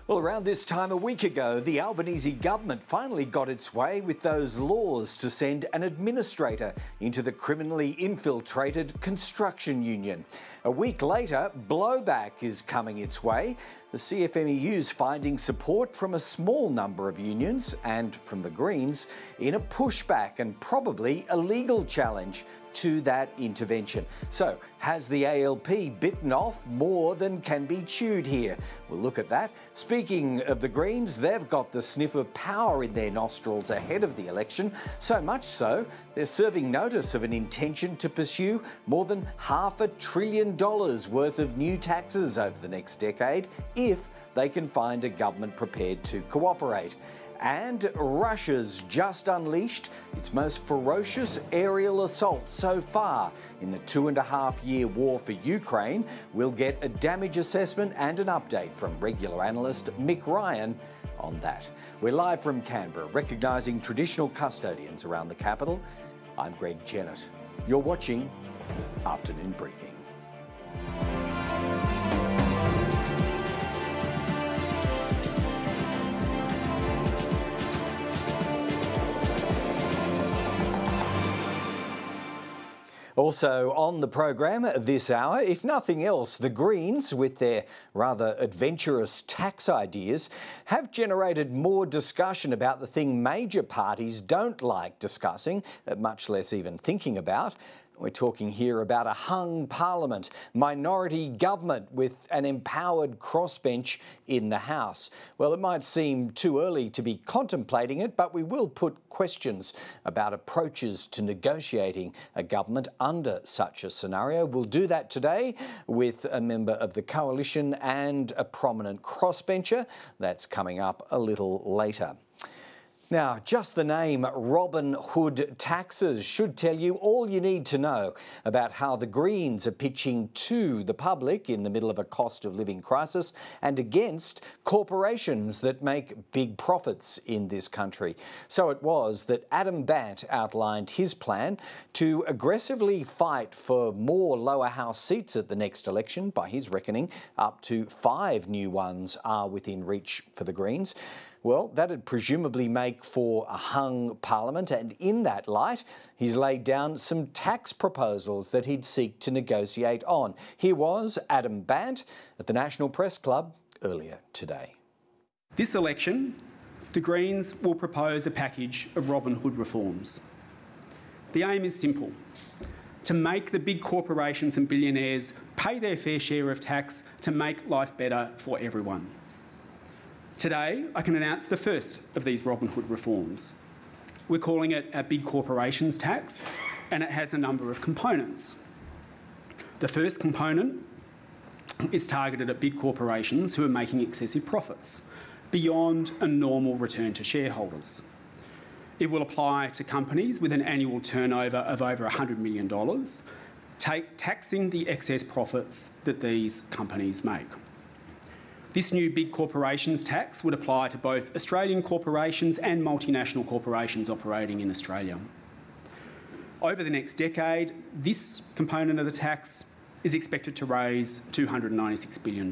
Well, around this time a week ago, the Albanese government finally got its way with those laws to send an administrator into the criminally infiltrated construction union. A week later, blowback is coming its way. The CFMEU's finding support from a small number of unions and from the Greens in a pushback and probably a legal challenge to that intervention. So, has the ALP bitten off more than can be chewed here? We'll look at that. Speaking of the Greens, they've got the sniff of power in their nostrils ahead of the election, so much so they're serving notice of an intention to pursue more than $500 billion worth of new taxes over the next decade if they can find a government prepared to cooperate. And Russia's just unleashed its most ferocious aerial assault so far in the 2.5-year war for Ukraine. We'll get a damage assessment and an update from regular analyst Mick Ryan on that. We're live from Canberra, recognising traditional custodians around the capital. I'm Greg Jennett. You're watching Afternoon Briefing. Also on the program this hour, if nothing else, the Greens, with their rather adventurous tax ideas, have generated more discussion about the thing major parties don't like discussing, much less even thinking about. We're talking here about a hung parliament, minority government with an empowered crossbench in the House. Well, it might seem too early to be contemplating it, but we will put questions about approaches to negotiating a government under such a scenario. We'll do that today with a member of the coalition and a prominent crossbencher. That's coming up a little later. Now, just the name Robin Hood taxes should tell you all you need to know about how the Greens are pitching to the public in the middle of a cost of living crisis and against corporations that make big profits in this country. So it was that Adam Bandt outlined his plan to aggressively fight for more lower house seats at the next election. By his reckoning, up to 5 new ones are within reach for the Greens. Well, that'd presumably make for a hung parliament, and in that light, he's laid down some tax proposals that he'd seek to negotiate on. Here was Adam Bandt at the National Press Club earlier today. This election, the Greens will propose a package of Robin Hood reforms. The aim is simple: to make the big corporations and billionaires pay their fair share of tax to make life better for everyone. Today, I can announce the first of these Robin Hood reforms. We're calling it a big corporations tax, and it has a number of components. The first component is targeted at big corporations who are making excessive profits beyond a normal return to shareholders. It will apply to companies with an annual turnover of over $100 million, taxing the excess profits that these companies make. This new big corporations tax would apply to both Australian corporations and multinational corporations operating in Australia. Over the next decade, this component of the tax is expected to raise $296 billion.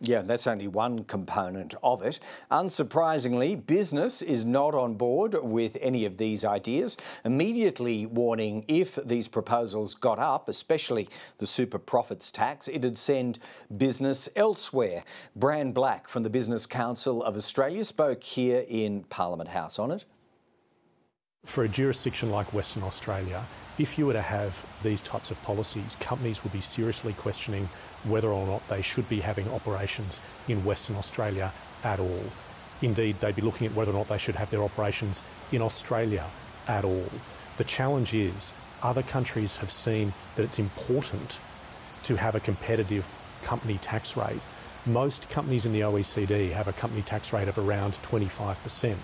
Yeah, that's only one component of it. Unsurprisingly, business is not on board with any of these ideas, immediately warning if these proposals got up, especially the super profits tax, it'd send business elsewhere. Bran Black from the Business Council of Australia spoke here in Parliament House on it. For a jurisdiction like Western Australia, if you were to have these types of policies, companies would be seriously questioning whether or not they should be having operations in Western Australia at all. Indeed, they'd be looking at whether or not they should have their operations in Australia at all. The challenge is other countries have seen that it's important to have a competitive company tax rate. Most companies in the OECD have a company tax rate of around 25%.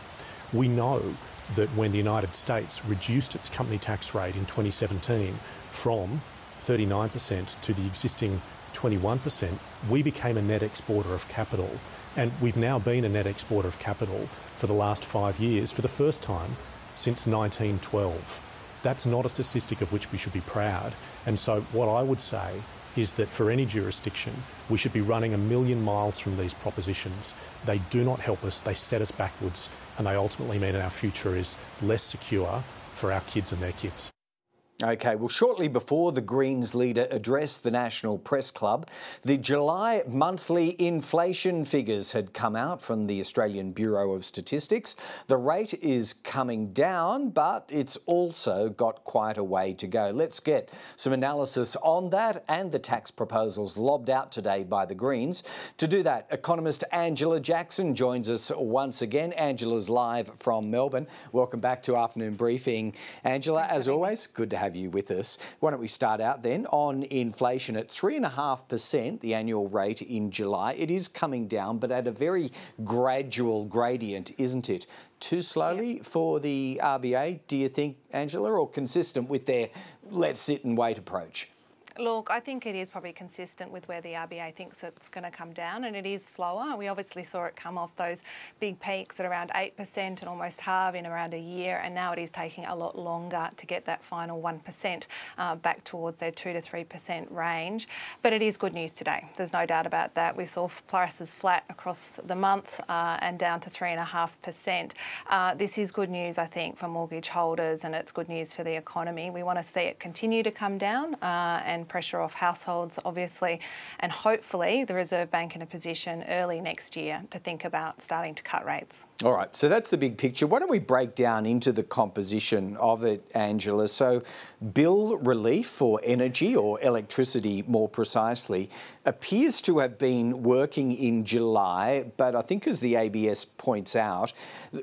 We know that when the United States reduced its company tax rate in 2017 from 39% to the existing 21%, we became a net exporter of capital. And we've now been a net exporter of capital for the last 5 years, for the first time since 1912. That's not a statistic of which we should be proud. And so what I would say is that for any jurisdiction, we should be running a million miles from these propositions. They do not help us, they set us backwards, and they ultimately mean our future is less secure for our kids and their kids. OK, well, shortly before the Greens leader addressed the National Press Club, the July monthly inflation figures had come out from the Australian Bureau of Statistics. The rate is coming down, but it's also got quite a way to go. Let's get some analysis on that and the tax proposals lobbed out today by the Greens. To do that, economist Angela Jackson joins us once again. Angela's live from Melbourne. Welcome back to Afternoon Briefing. Angela, as always, good to have you with us. Why don't we start out then on inflation at 3.5%, the annual rate in July. It is coming down, but at a very gradual gradient, isn't it? Too slowly for the RBA, do you think, Angela, or consistent with their let's sit and wait approach? Look, I think it is probably consistent with where the RBA thinks it's going to come down, and it is slower. We obviously saw it come off those big peaks at around 8% and almost halve in around a year, and now it is taking a lot longer to get that final 1% back towards their 2 to 3% range. But it is good news today. There's no doubt about that. We saw prices flat across the month and down to 3.5%. This is good news, I think, for mortgage holders, and it's good news for the economy. We want to see it continue to come down and pressure off households, obviously, and hopefully the Reserve Bank in a position early next year to think about starting to cut rates. All right, so that's the big picture. Why don't we break down into the composition of it, Angela? So bill relief for energy, or electricity more precisely, appears to have been working in July, but I think as the ABS points out,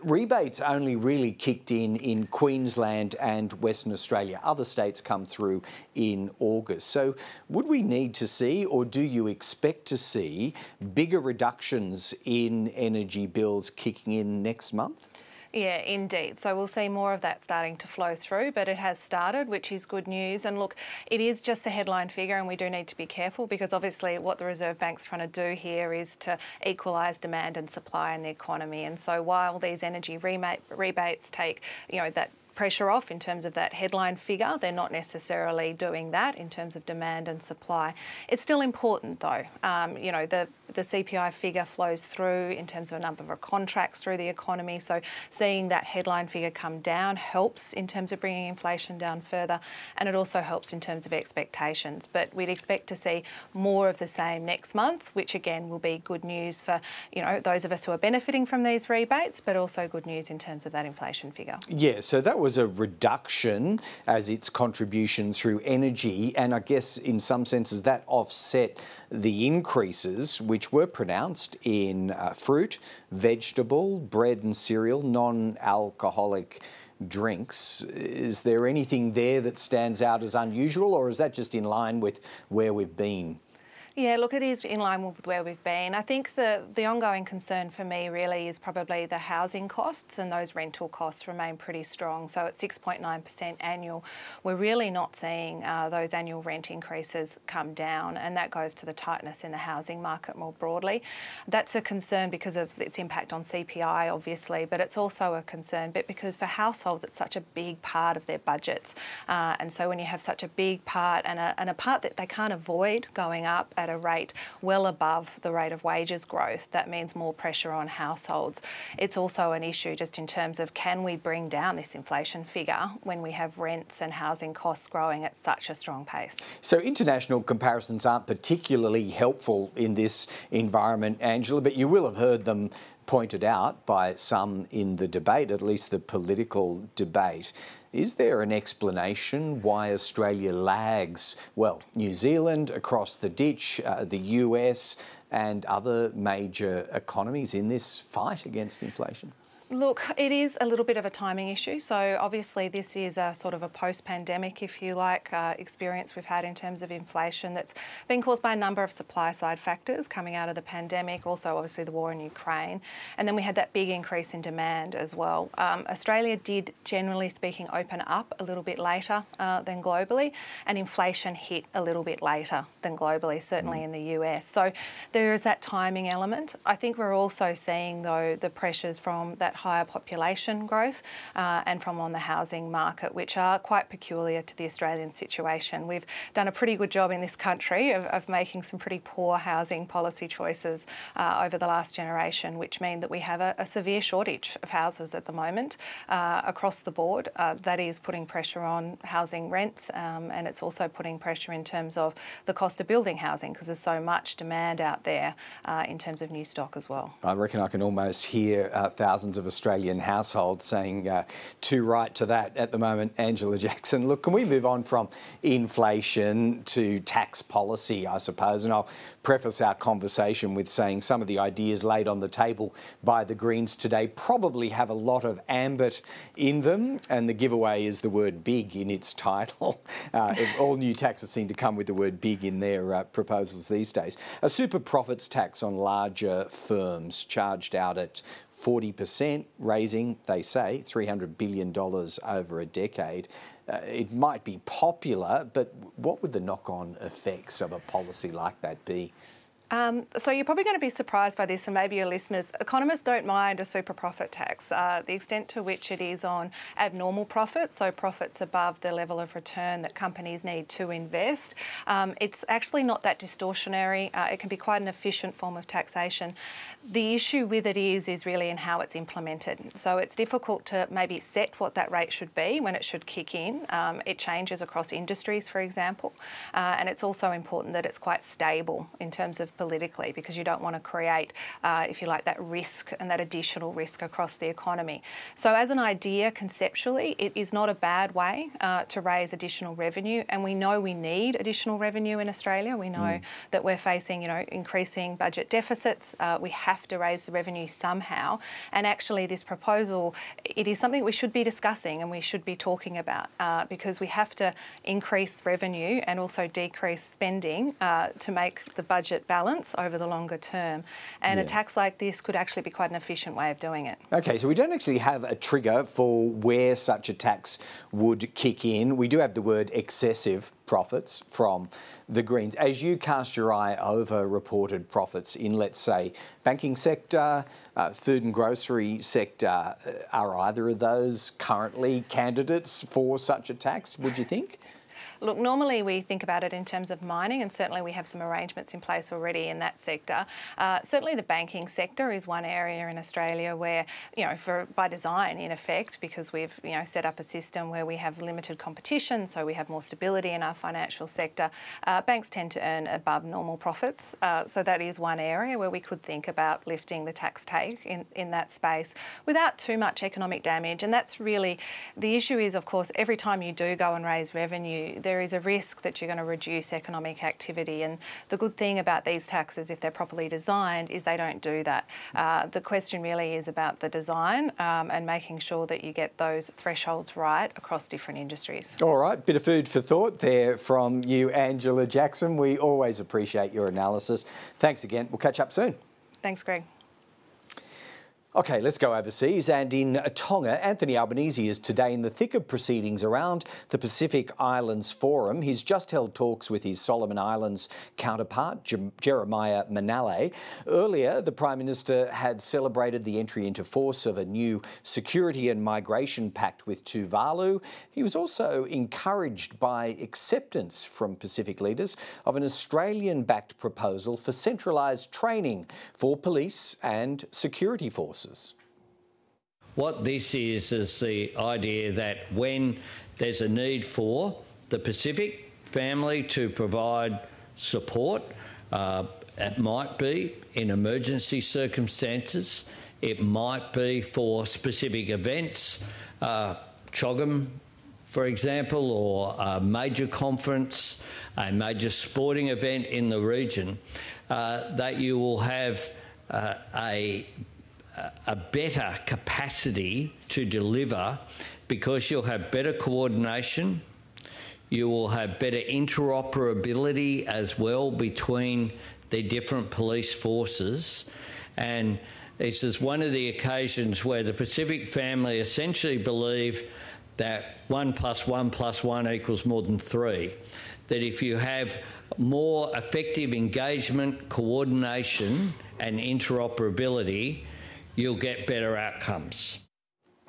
rebates only really kicked in Queensland and Western Australia. Other states come through in August. So would we need to see, or do you expect to see, bigger reductions in energy bills kicking in next month? Yeah, indeed. So we'll see more of that starting to flow through, but it has started, which is good news. And look, it is just a headline figure, and we do need to be careful because obviously what the Reserve Bank's trying to do here is to equalise demand and supply in the economy. And so while these energy rebates take, that pressure off in terms of that headline figure, they're not necessarily doing that in terms of demand and supply. It's still important though. The CPI figure flows through in terms of a number of contracts through the economy. So seeing that headline figure come down helps in terms of bringing inflation down further, and it also helps in terms of expectations. But we'd expect to see more of the same next month, which again will be good news for those of us who are benefiting from these rebates, but also good news in terms of that inflation figure. Yeah, so that was a reduction as its contribution through energy, and I guess in some senses that offset the increases which were pronounced in fruit, vegetable, bread and cereal, non-alcoholic drinks. Is there anything there that stands out as unusual, or is that just in line with where we've been? Yeah, look, it is in line with where we've been. I think the ongoing concern for me really is probably the housing costs, and those rental costs remain pretty strong. So at 6.9% annual, we're really not seeing those annual rent increases come down, and that goes to the tightness in the housing market more broadly. That's a concern because of its impact on CPI, obviously, but it's also a concern because for households it's such a big part of their budgets. And so when you have such a big part and a part that they can't avoid going up at a rate well above the rate of wages growth, that means more pressure on households. It's also an issue just in terms of, can we bring down this inflation figure when we have rents and housing costs growing at such a strong pace? So international comparisons aren't particularly helpful in this environment, Angela, but you will have heard them pointed out by some in the debate, at least the political debate. Is there an explanation why Australia lags, well, New Zealand, across the ditch, the US and other major economies in this fight against inflation? Look, it is a little bit of a timing issue. So obviously this is a sort of a post-pandemic, if you like, experience we've had in terms of inflation that's been caused by a number of supply-side factors coming out of the pandemic, also obviously the war in Ukraine. And then we had that big increase in demand as well. Australia did, generally speaking, open up a little bit later than globally, and inflation hit a little bit later than globally, certainly in the US. So there is that timing element. I think we're also seeing, though, the pressures from that higher population growth and from on the housing market, which are quite peculiar to the Australian situation. We've done a pretty good job in this country of making some pretty poor housing policy choices over the last generation, which mean that we have a severe shortage of houses at the moment across the board. That is putting pressure on housing rents and it's also putting pressure in terms of the cost of building housing because there's so much demand out there in terms of new stock as well. I reckon I can almost hear thousands of Australian households saying too right to that at the moment, Angela Jackson. Look, can we move on from inflation to tax policy, I suppose? And I'll preface our conversation with saying some of the ideas laid on the table by the Greens today probably have a lot of ambit in them, and the giveaway is the word big in its title. All new taxes seem to come with the word big in their proposals these days. A super profits tax on larger firms charged out at 40%, raising, they say, $300 billion over a decade. It might be popular, but what would the knock-on effects of a policy like that be? So you're probably going to be surprised by this, and maybe your listeners. Economists don't mind a super profit tax. The extent to which it is on abnormal profits, so profits above the level of return that companies need to invest, it's actually not that distortionary. It can be quite an efficient form of taxation. The issue with it is really in how it's implemented. So it's difficult to maybe set what that rate should be when it should kick in. It changes across industries, for example, and it's also important that it's quite stable in terms of politically, because you don't want to create, if you like, that risk and that additional risk across the economy. So as an idea, conceptually, it is not a bad way to raise additional revenue, and we know we need additional revenue in Australia. We know that we're facing, increasing budget deficits. We have to raise the revenue somehow, and actually this proposal, it is something we should be discussing and we should be talking about because we have to increase revenue and also decrease spending to make the budget balance over the longer term. And a tax like this could actually be quite an efficient way of doing it. Okay, so we don't actually have a trigger for where such a tax would kick in. We do have the word excessive profits from the Greens. As you cast your eye over reported profits in, let's say, banking sector, food and grocery sector, are either of those currently candidates for such a tax, would you think? Look, normally we think about it in terms of mining, and certainly we have some arrangements in place already in that sector. Certainly the banking sector is one area in Australia where, by design, in effect, because we've, set up a system where we have limited competition, so we have more stability in our financial sector. Banks tend to earn above normal profits, so that is one area where we could think about lifting the tax take in that space without too much economic damage. And that's really, the issue is, of course, every time you do go and raise revenue, there is a risk that you're going to reduce economic activity. And the good thing about these taxes, if they're properly designed, is they don't do that. The question really is about the design and making sure that you get those thresholds right across different industries. All right, bit of food for thought there from you, Angela Jackson. We always appreciate your analysis. Thanks again. We'll catch up soon. Thanks, Greg. OK, let's go overseas, and in Tonga, Anthony Albanese is today in the thick of proceedings around the Pacific Islands Forum. He's just held talks with his Solomon Islands counterpart, Jeremiah Manale. Earlier, the Prime Minister had celebrated the entry into force of a new security and migration pact with Tuvalu. He was also encouraged by acceptance from Pacific leaders of an Australian-backed proposal for centralised training for police and security forces. What this is the idea that when there's a need for the Pacific family to provide support, it might be in emergency circumstances, it might be for specific events, CHOGM, for example, or a major conference, a major sporting event in the region, that you will have a better capacity to deliver because you'll have better coordination, you will have better interoperability as well between the different police forces. And this is one of the occasions where the Pacific family essentially believe that 1 + 1 + 1 equals more than 3. That if you have more effective engagement, coordination and interoperability, you'll get better outcomes.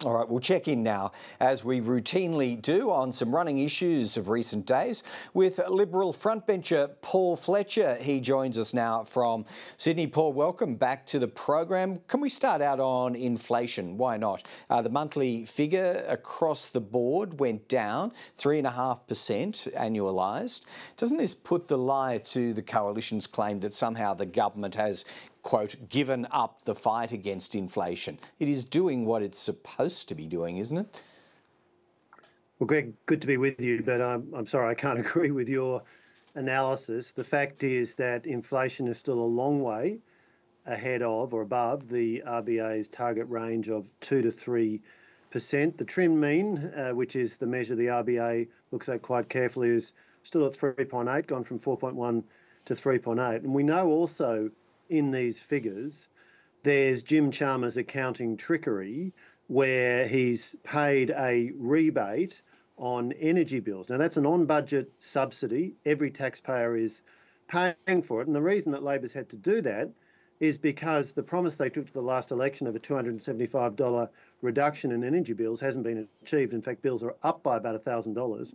All right, we'll check in now, as we routinely do, on some running issues of recent days with Liberal frontbencher Paul Fletcher. He joins us now from Sydney. Paul, welcome back to the program. Can we start out on inflation? Why not? The monthly figure across the board went down 3.5% annualised. Doesn't this put the lie to the Coalition's claim that somehow the government has, quote, given up the fight against inflation? It is doing what it's supposed to be doing, isn't it? Well, Greg, good to be with you, but I'm sorry, I can't agree with your analysis. The fact is that inflation is still a long way ahead of or above the RBA's target range of 2 to 3%. The trim mean, which is the measure the RBA looks at quite carefully, is still at 3.8, gone from 4.1 to 3.8. And we know also in these figures, there's Jim Chalmers' accounting trickery where he's paid a rebate on energy bills. Now, that's an on-budget subsidy. Every taxpayer is paying for it. And the reason that Labor's had to do that is because the promise they took to the last election of a $275 reduction in energy bills hasn't been achieved. In fact, bills are up by about $1,000.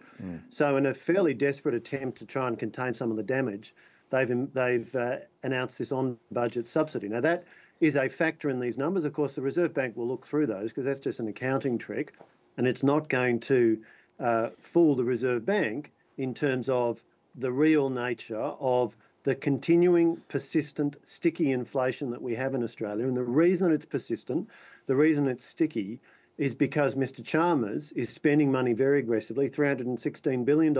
So in a fairly desperate attempt to try and contain some of the damage, they've announced this on-budget subsidy. Now, that is a factor in these numbers. Of course, the Reserve Bank will look through those because that's just an accounting trick, and it's not going to fool the Reserve Bank in terms of the real nature of the continuing, persistent, sticky inflation that we have in Australia. And the reason it's persistent, the reason it's sticky, is because Mr. Chalmers is spending money very aggressively, $316 billion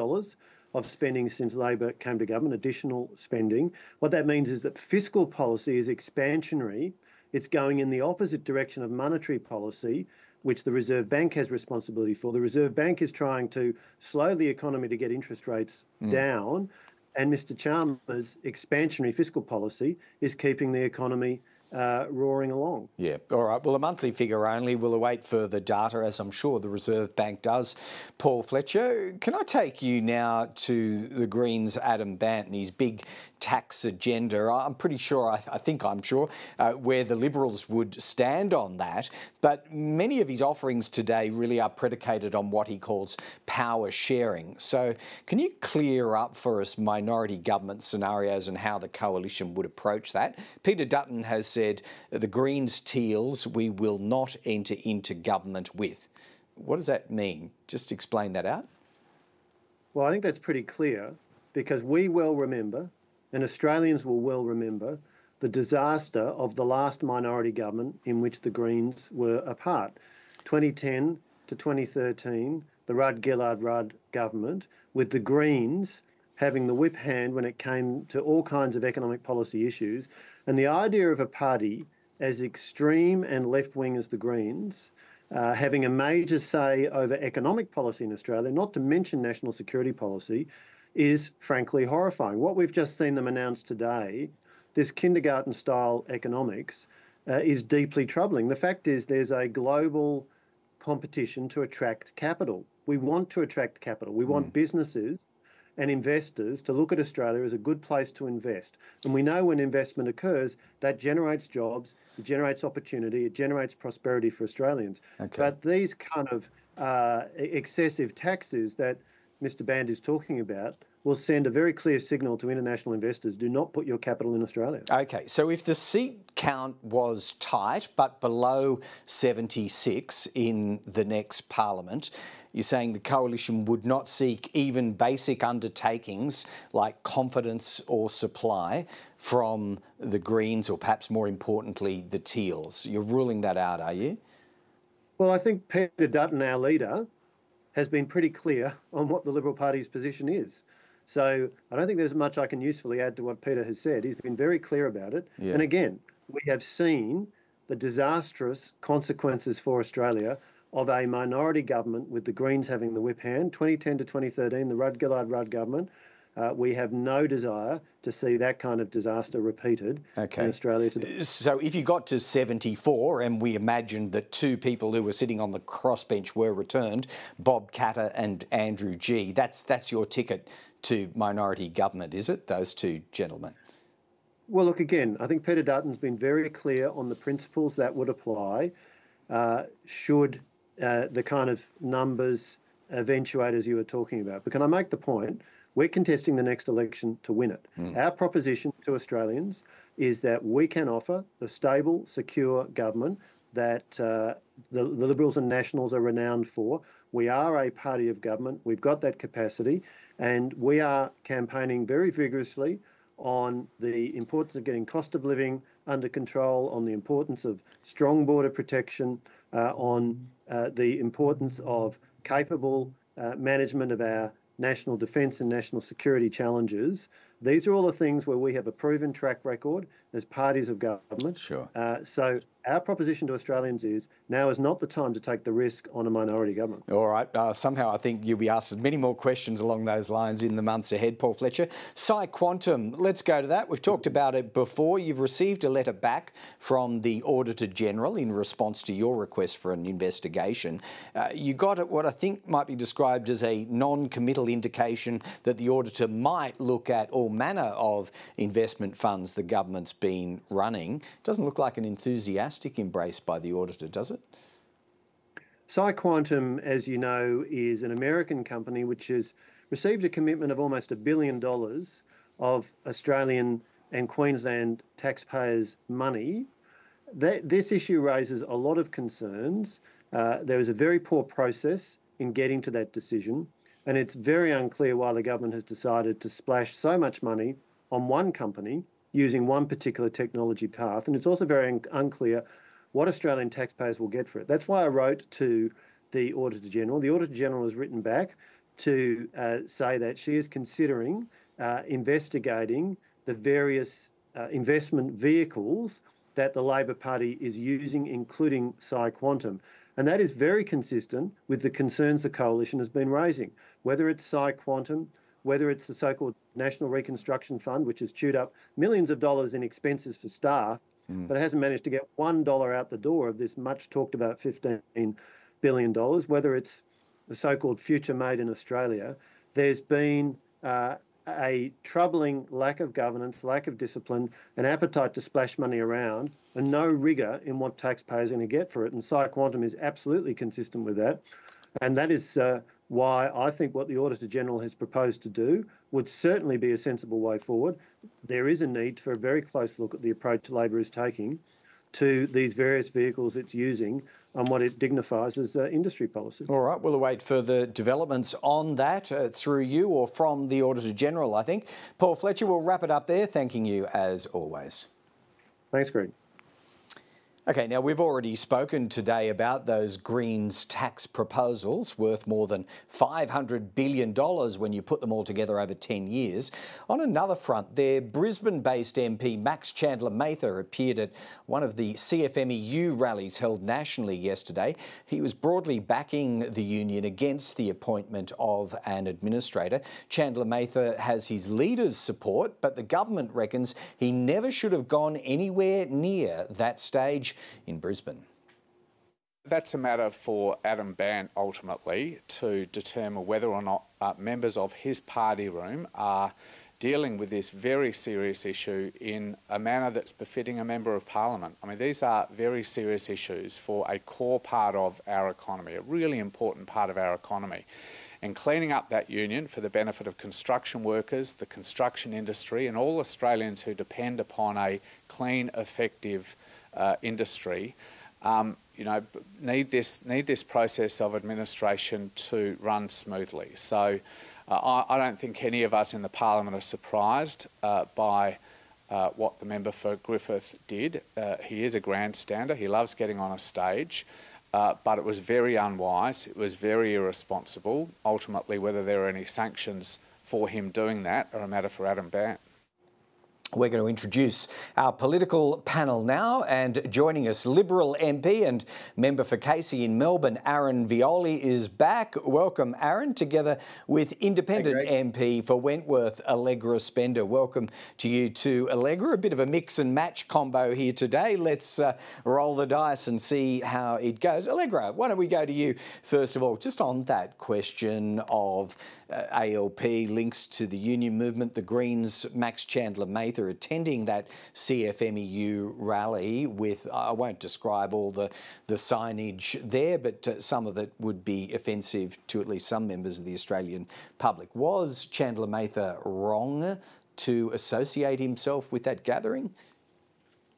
of spending since Labor came to government, additional spending. What that means is that fiscal policy is expansionary. It's going in the opposite direction of monetary policy, which the Reserve Bank has responsibility for. The Reserve Bank is trying to slow the economy to get interest rates down, and Mr. Chalmers' expansionary fiscal policy is keeping the economy roaring along. Yeah, all right. Well, a monthly figure only. We'll await further data, as I'm sure the Reserve Bank does. Paul Fletcher, can I take you now to the Greens' Adam Bandt and his big tax agenda? I'm pretty sure, I think I'm sure, where the Liberals would stand on that. But many of his offerings today really are predicated on what he calls power sharing. So can you clear up for us minority government scenarios and how the Coalition would approach that? Peter Dutton has said the Greens Teals we will not enter into government with. What does that mean? Just explain that out. Well, I think that's pretty clear because we well remember, and Australians will well remember, the disaster of the last minority government in which the Greens were a part. 2010 to 2013, the Rudd-Gillard-Rudd government, with the Greens having the whip hand when it came to all kinds of economic policy issues. And the idea of a party as extreme and left-wing as the Greens, having a major say over economic policy in Australia, not to mention national security policy, is frankly horrifying. What we've just seen them announce today, this kindergarten-style economics, is deeply troubling. The fact is there's a global competition to attract capital. We want to attract capital. We want businesses and investors to look at Australia as a good place to invest. And we know when investment occurs, that generates jobs, it generates opportunity, it generates prosperity for Australians. Okay. But these kind of excessive taxes that Mr. Bandt is talking about will send a very clear signal to international investors: do not put your capital in Australia. Okay, so if the seat count was tight but below 76 in the next parliament, you're saying the Coalition would not seek even basic undertakings like confidence or supply from the Greens, or perhaps more importantly, the Teals. You're ruling that out, are you? Well, I think Peter Dutton, our leader, has been pretty clear on what the Liberal Party's position is. So I don't think there's much I can usefully add to what Peter has said. He's been very clear about it. Yeah. And again, we have seen the disastrous consequences for Australia of a minority government with the Greens having the whip hand. 2010 to 2013, the Rudd-Gillard-Rudd government. We have no desire to see that kind of disaster repeated in Australia today. So if you got to 74 and we imagined that two people who were sitting on the crossbench were returned, Bob Katter and Andrew Gee, that's your ticket to minority government, is it, those two gentlemen? Well, look, again, I think Peter Dutton's been very clear on the principles that would apply should the kind of numbers eventuate as you were talking about. But can I make the point? We're contesting the next election to win it. Our proposition to Australians is that we can offer the stable, secure government that the Liberals and Nationals are renowned for. We are a party of government. We've got that capacity, and we are campaigning very vigorously on the importance of getting cost of living under control, on the importance of strong border protection, on the importance of capable management of our national defence and national security challenges. These are all the things where we have a proven track record as parties of government. Sure. So our proposition to Australians is now is not the time to take the risk on a minority government. All right. Somehow I think you'll be asked many more questions along those lines in the months ahead, Paul Fletcher. Quantum, let's go to that. We've talked about it before. You've received a letter back from the Auditor-General in response to your request for an investigation. You got what I think might be described as a non-committal indication that the auditor might look at all manner of investment funds the government's been running. Doesn't look like an enthusiastic embrace by the auditor, does it? Quantum, as you know, is an American company which has received a commitment of almost $1 billion of Australian and Queensland taxpayers' money. This issue raises a lot of concerns. There was a very poor process in getting to that decision, and it's very unclear why the government has decided to splash so much money on one company using one particular technology path. And it's also very unclear what Australian taxpayers will get for it. That's why I wrote to the Auditor-General. The Auditor-General has written back to say that she is considering investigating the various investment vehicles that the Labor Party is using, including Quantum. And that is very consistent with the concerns the Coalition has been raising, whether it's Quantum, whether it's the so-called National Reconstruction Fund, which has chewed up millions of dollars in expenses for staff, but hasn't managed to get $1 out the door of this much talked about $15 billion, whether it's the so-called Future Made in Australia. There's been a troubling lack of governance, lack of discipline, an appetite to splash money around, and no rigour in what taxpayers are going to get for it. And Quantum is absolutely consistent with that. And that is why I think what the Auditor-General has proposed to do would certainly be a sensible way forward. There is a need for a very close look at the approach Labor is taking to these various vehicles it's using and what it dignifies as industry policy. All right, we'll await further developments on that through you or from the Auditor-General, I think. Paul Fletcher, we'll wrap it up there, thanking you as always. Thanks, Greg. Okay, now we've already spoken today about those Greens tax proposals worth more than $500 billion when you put them all together over 10 years. On another front, their Brisbane-based MP Max Chandler-Mather appeared at one of the CFMEU rallies held nationally yesterday. He was broadly backing the union against the appointment of an administrator. Chandler-Mather has his leader's support, but the government reckons he never should have gone anywhere near that stage in Brisbane. That's a matter for Adam Bandt ultimately to determine whether or not members of his party room are dealing with this very serious issue in a manner that's befitting a Member of Parliament. I mean, these are very serious issues for a core part of our economy, a really important part of our economy. And cleaning up that union for the benefit of construction workers, the construction industry and all Australians who depend upon a clean, effective industry, need this process of administration to run smoothly. So I don't think any of us in the Parliament are surprised by what the member for Griffith did. He is a grandstander. He loves getting on a stage. But it was very unwise. It was very irresponsible. Ultimately, whether there are any sanctions for him doing that are a matter for Adam Bandt. We're going to introduce our political panel now, and joining us, Liberal MP and member for Casey in Melbourne, Aaron Violi is back. Welcome, Aaron, together with Independent MP for Wentworth, Allegra Spender. Welcome to you too, Allegra. A bit of a mix and match combo here today. Let's roll the dice and see how it goes. Allegra, why don't we go to you first of all, just on that question of ALP links to the union movement, the Greens, Max Chandler-Mather. Mather attending that CFMEU rally with, I won't describe all the signage there, but some of it would be offensive to at least some members of the Australian public. Was Chandler Mather wrong to associate himself with that gathering?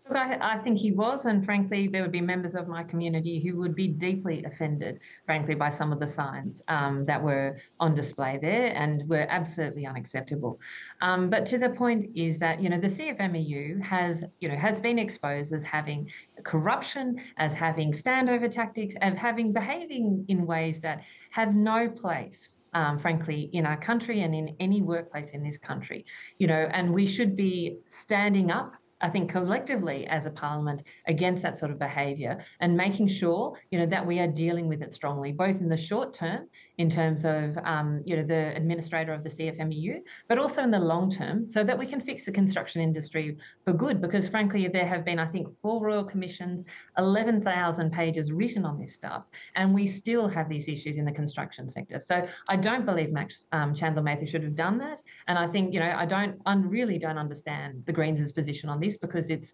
Look, I think he was, and frankly, there would be members of my community who would be deeply offended, frankly, by some of the signs that were on display there and were absolutely unacceptable. But to the point is that, the CFMEU has been exposed as having corruption, as having standover tactics, of behaving in ways that have no place frankly, in our country and in any workplace in this country, and we should be standing up, I think, collectively as a parliament against that sort of behaviour and making sure, that we are dealing with it strongly, both in the short term in terms of, the administrator of the CFMEU, but also in the long term so that we can fix the construction industry for good. Because frankly, there have been, I think, 4 royal commissions, 11,000 pages written on this stuff, and we still have these issues in the construction sector. So I don't believe Max Chandler Mather should have done that. And I think, I really don't understand the Greens' position on this, because it's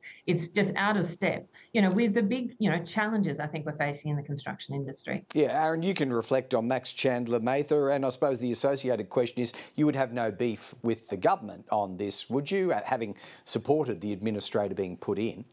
just out of step, with the big, challenges I think we're facing in the construction industry. Yeah, Aaron, you can reflect on Max Chandler Mather, and I suppose the associated question is, you would have no beef with the government on this, would you, having supported the administrator being put in?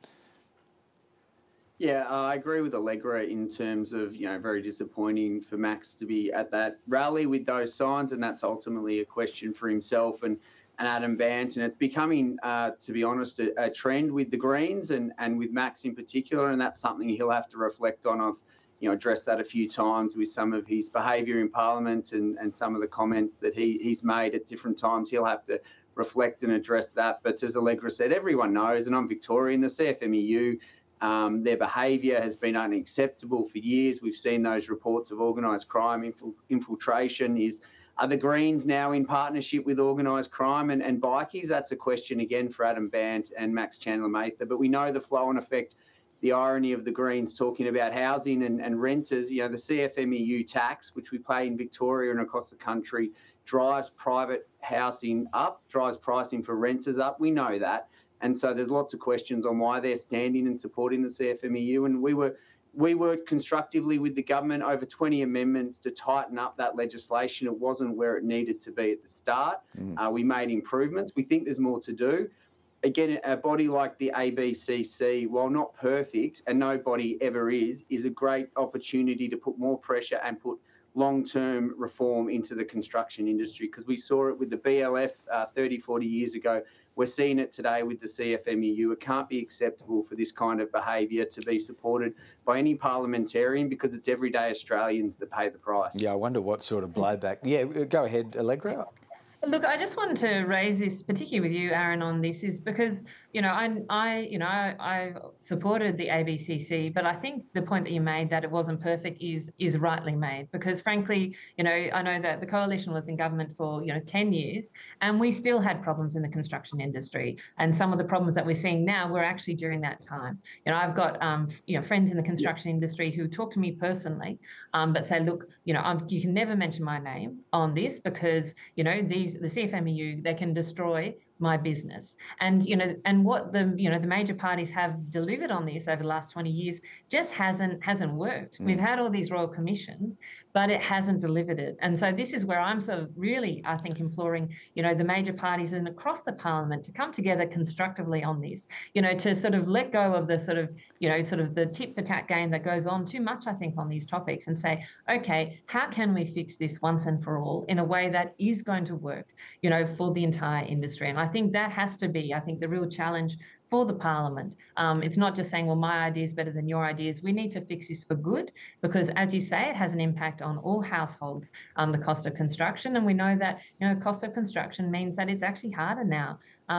Yeah, I agree with Allegra in terms of, very disappointing for Max to be at that rally with those signs, and that's ultimately a question for himself and Adam Bandt, and it's becoming, to be honest, a trend with the Greens and with Max in particular, and that's something he'll have to reflect on. I've addressed that a few times with some of his behaviour in Parliament and some of the comments that he's made at different times. He'll have to reflect and address that. But as Allegra said, everyone knows, and I'm Victorian, the CFMEU, their behaviour has been unacceptable for years. We've seen those reports of organised crime infiltration. Are the Greens now in partnership with organised crime and bikies? That's a question again for Adam Bandt and Max Chandler Mather. But we know the flow and effect, the irony of the Greens talking about housing and renters. The CFMEU tax, which we pay in Victoria and across the country, drives private housing up, drives pricing for renters up. We know that. And so there's lots of questions on why they're standing and supporting the CFMEU. And we worked constructively with the government, over 20 amendments to tighten up that legislation. It wasn't where it needed to be at the start. We made improvements. We think there's more to do. Again, a body like the ABCC, while not perfect, and nobody ever is a great opportunity to put more pressure and put long-term reform into the construction industry, because we saw it with the BLF 30, 40 years ago. We're seeing it today with the CFMEU. It can't be acceptable for this kind of behaviour to be supported by any parliamentarian, because it's everyday Australians that pay the price. Yeah, I wonder what sort of blowback. Yeah, go ahead, Allegra. Look, I just wanted to raise this, particularly with you, Aaron, on this, is because, I supported the ABCC, but I think the point that you made that it wasn't perfect is rightly made, because frankly, I know that the coalition was in government for, 10 years, and we still had problems in the construction industry. And some of the problems that we're seeing now were actually during that time. I've got, friends in the construction industry who talk to me personally, but say, look, you can never mention my name on this, because, the CFMEU, they can destroy my business. And, and what the major parties have delivered on this over the last 20 years just hasn't worked. We've had all these royal commissions, but it hasn't delivered it. And so this is where I'm sort of really, I think, imploring, the major parties and across the parliament to come together constructively on this, to sort of let go of the sort of the tit for tat game that goes on too much, I think, on these topics, and say, okay, how can we fix this once and for all in a way that is going to work, for the entire industry? And I think that has to be, the real challenge for the parliament. It's not just saying, well, my idea is better than your ideas. We need to fix this for good, because as you say, it has an impact on all households, the cost of construction. And we know that, the cost of construction means that it's actually harder now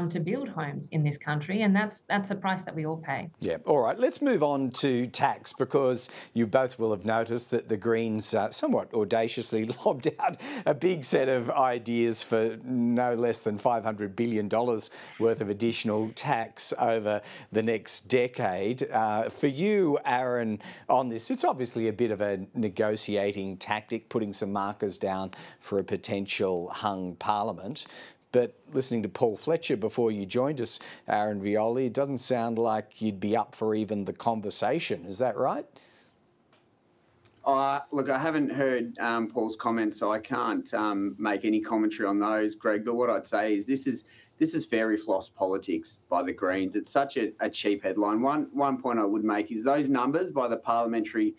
to build homes in this country, and that's a price that we all pay. Yeah, all right, let's move on to tax, because you both will have noticed that the Greens somewhat audaciously lobbed out a big set of ideas for no less than $500 billion worth of additional tax over the next decade. For you, Aaron, on this, it's obviously a bit of a negotiating tactic, putting some markers down for a potential hung parliament. But listening to Paul Fletcher before you joined us, Aaron Violi, it doesn't sound like you'd be up for even the conversation. Is that right? Look, I haven't heard Paul's comments, so I can't make any commentary on those, Greg. But what I'd say is this is fairy floss politics by the Greens. It's such a cheap headline. One point I would make is those numbers by the Parliamentary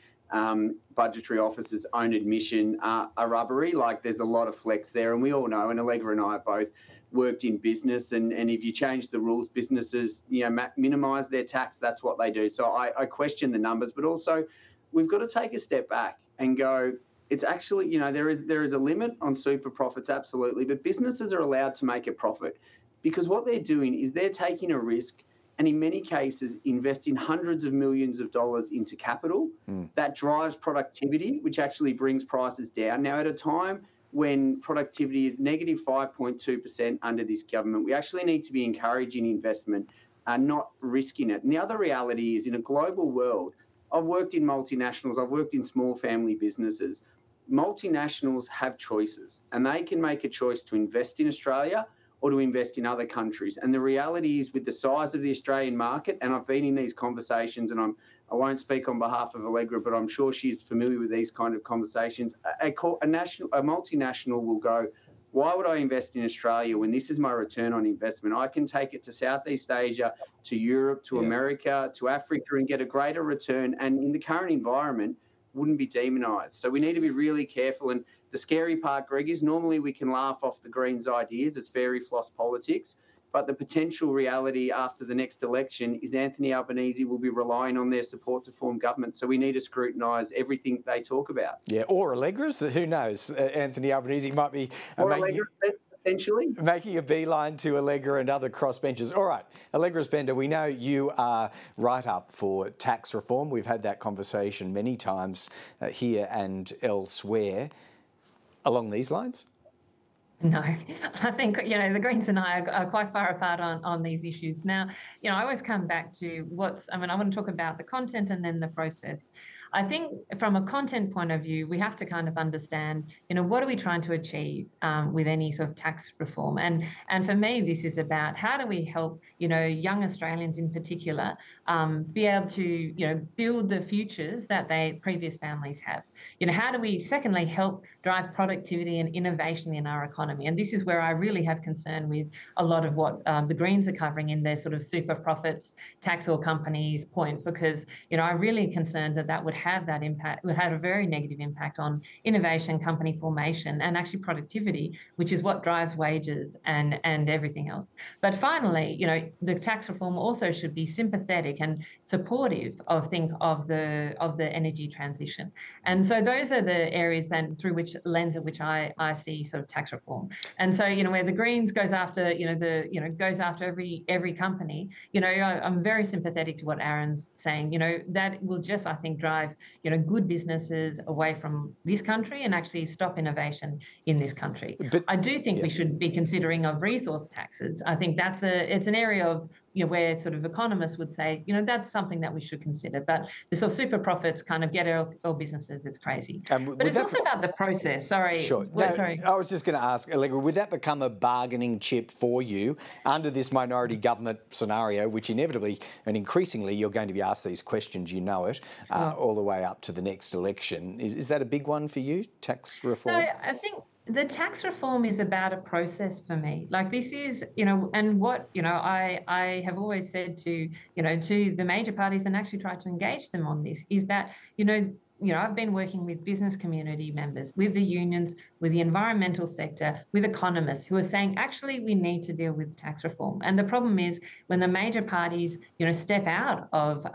Budgetary Office's own admission are rubbery. Like, there's a lot of flex there, and we all know, and Allegra and I both worked in business, and if you change the rules, businesses minimise their tax. That's what they do. So I question the numbers, but also we've got to take a step back and go, it's actually, there is a limit on super profits, absolutely, but businesses are allowed to make a profit because what they're doing is they're taking a risk and in many cases investing hundreds of millions of dollars into capital that drives productivity, which actually brings prices down. Now, at a time when productivity is negative 5.2% under this government, we actually need to be encouraging investment and not risking it. And the other reality is, in a global world, I've worked in multinationals, I've worked in small family businesses. Multinationals have choices and they can make a choice to invest in Australia or to invest in other countries. And the reality is, with the size of the Australian market, and I've been in these conversations, and I won't speak on behalf of Allegra, but I'm sure she's familiar with these kind of conversations. A multinational will go, why would I invest in Australia when this is my return on investment? I can take it to Southeast Asia, to Europe, to America, to Africa, and get a greater return. And in the current environment, wouldn't be demonised. So we need to be really careful. And the scary part, Greg, is normally we can laugh off the Greens' ideas. It's fairy floss politics. But the potential reality after the next election is Anthony Albanese will be relying on their support to form government. So we need to scrutinise everything they talk about. Yeah, or Allegra's. Who knows? Anthony Albanese might be making a beeline to Allegra and other crossbenchers. All right, Allegra Spender, we know you are right up for tax reform. We've had that conversation many times here and elsewhere. Along these lines? No, I think, the Greens and I are quite far apart on these issues. Now, I always come back to I want to talk about the content and then the process. I think from a content point of view, we have to kind of understand, what are we trying to achieve with any sort of tax reform? And for me, this is about how do we help, young Australians in particular be able to, build the futures that previous families have. How do we, secondly, help drive productivity and innovation in our economy? And this is where I really have concern with a lot of what the Greens are covering in their sort of super profits, tax all companies point, because, I'm really concerned that would have that impact, would have a very negative impact on innovation, company formation, and actually productivity, which is what drives wages and everything else. But finally, the tax reform also should be sympathetic and supportive of the energy transition. And so those are the areas then through which lens at which I see sort of tax reform. And so, where the Greens goes after, goes after every company, I'm very sympathetic to what Aaron's saying. That will just, I think, drive, good businesses away from this country and actually stop innovation in this country. But I do think we should be considering of resource taxes. I think it's an area of, where sort of economists would say, that's something that we should consider. But the sort of super profits kind of get our businesses, it's crazy. But it's also about the process. Sorry. Sure. Sorry. I was just going to ask, Allegra, would that become a bargaining chip for you under this minority government scenario, which inevitably and increasingly you're going to be asked these questions, all the way up to the next election? Is that a big one for you, tax reform? No, I think the tax reform is about a process for me. Like, this is, and what, I have always said to the major parties and actually tried to engage them on this is that, I've been working with business community members, with the unions, with the environmental sector, with economists who are saying, actually, we need to deal with tax reform. And the problem is when the major parties, step out of,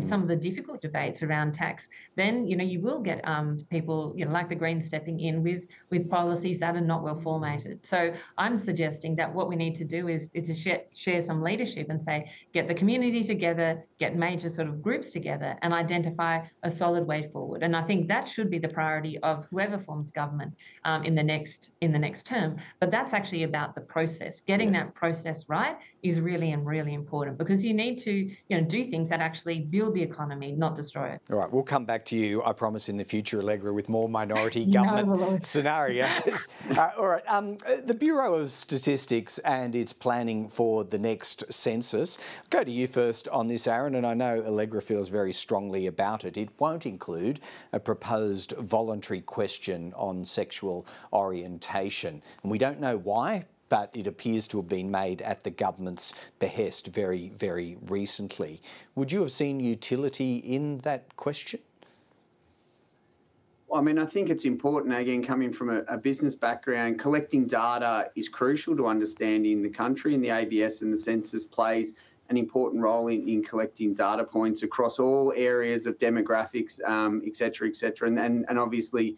some of the difficult debates around tax, then, you will get people, like the Greens stepping in with policies that are not well formatted. So I'm suggesting that what we need to do is to share some leadership and say, get the community together, get major sort of groups together and identify a solid way forward. forward. And I think that should be the priority of whoever forms government in the next term. But that's actually about the process. Getting that process right is really important, because you need to do things that actually build the economy, not destroy it. All right, we'll come back to you, I promise, in the future, Allegra, with more minority government scenarios. All right, the Bureau of Statistics and its planning for the next census. I'll go to you first on this, Aaron, and I know Allegra feels very strongly about it. It won't include a proposed voluntary question on sexual orientation, and we don't know why, but it appears to have been made at the government's behest very, very recently. Would you have seen utility in that question? I mean, I think it's important, again, coming from a business background, collecting data is crucial to understanding the country, and the ABS and the census plays an important role in collecting data points across all areas of demographics, et cetera, and obviously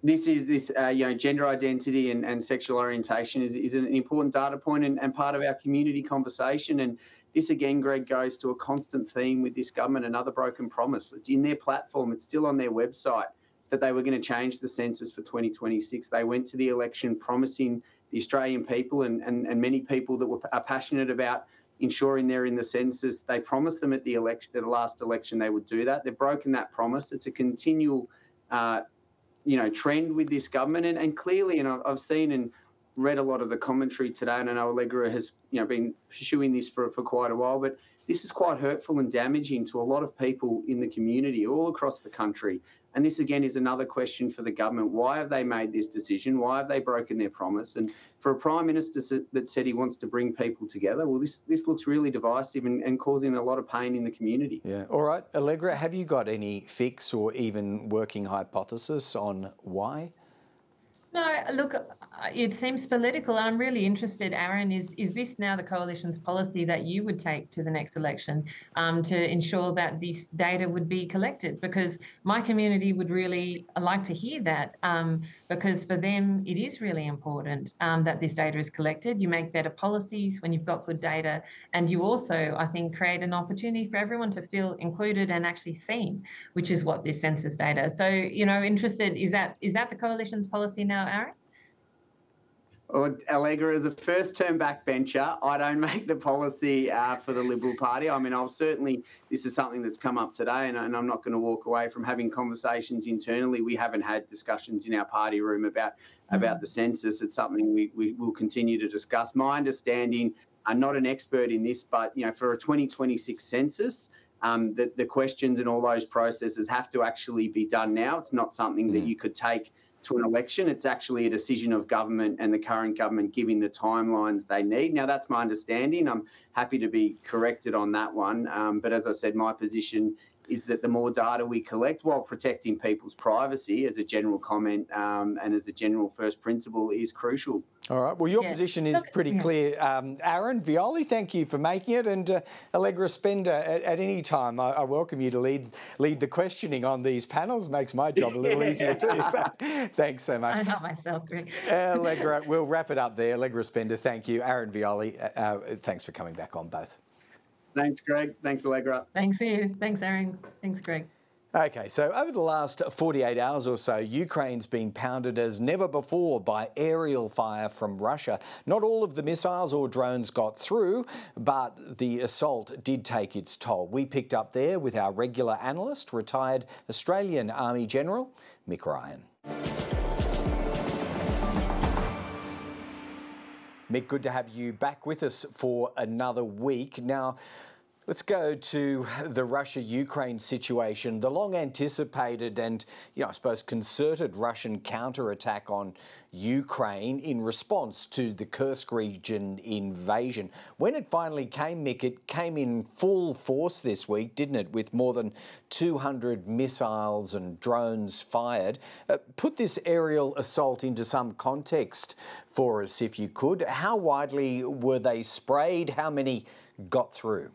this gender identity and sexual orientation is an important data point and part of our community conversation. And this, again, Greg, goes to a constant theme with this government, another broken promise. It's in their platform. It's still on their website that they were going to change the census for 2026. They went to the election promising the Australian people and many people that are passionate about ensuring they're in the census. They promised them at the last election they would do that. They've broken that promise. It's a continual trend with this government, and clearly, and I've seen and read a lot of the commentary today, and I know Allegra has been pursuing this for quite a while, but this is quite hurtful and damaging to a lot of people in the community all across the country. And this, again, is another question for the government. Why have they made this decision? Why have they broken their promise? And for a Prime Minister that said he wants to bring people together, well, this looks really divisive and causing a lot of pain in the community. Yeah. All right, Allegra, have you got any fix or even working hypothesis on why? No, look, it seems political. I'm really interested, Aaron, is this now the Coalition's policy that you would take to the next election to ensure that this data would be collected? Because my community would really like to hear that, because for them it is really important that this data is collected. You make better policies when you've got good data, and you also, I think, create an opportunity for everyone to feel included and actually seen, which is what this census data. So, interested, is that the Coalition's policy now, Aaron? Well, Allegra, as a first-term backbencher, I don't make the policy for the Liberal Party. I mean, this is something that's come up today, and I'm not going to walk away from having conversations internally. We haven't had discussions in our party room about the census. It's something we will continue to discuss. My understanding, I'm not an expert in this, but for a 2026 census, the questions and all those processes have to actually be done now. It's not something that you could take to an election. It's actually a decision of government and the current government giving the timelines they need. Now, that's my understanding. I'm happy to be corrected on that one. But as I said, my position is that the more data we collect while protecting people's privacy as a general comment and as a general first principle is crucial. All right. Well, your position is pretty clear. Aaron Violi, thank you for making it. And Allegra Spender, at any time, I welcome you to lead the questioning on these panels. Makes my job a little easier too. So, thanks so much. I'm not myself, Greg. Allegra, we'll wrap it up there. Allegra Spender, thank you. Aaron Violi, thanks for coming back on both. Thanks, Greg. Thanks, Allegra. Thanks, you. Thanks, Aaron. Thanks, Greg. Okay, so over the last 48 hours or so, Ukraine's been pounded as never before by aerial fire from Russia. Not all of the missiles or drones got through, but the assault did take its toll. We picked up there with our regular analyst, retired Australian Army General Mick Ryan. Mick, good to have you back with us for another week. Now, let's go to the Russia-Ukraine situation. The long-anticipated and, I suppose, concerted Russian counterattack on Ukraine in response to the Kursk region invasion. When it finally came, Mick, it came in full force this week, didn't it, with more than 200 missiles and drones fired. Put this aerial assault into some context for us, if you could. How widely were they sprayed? How many got through?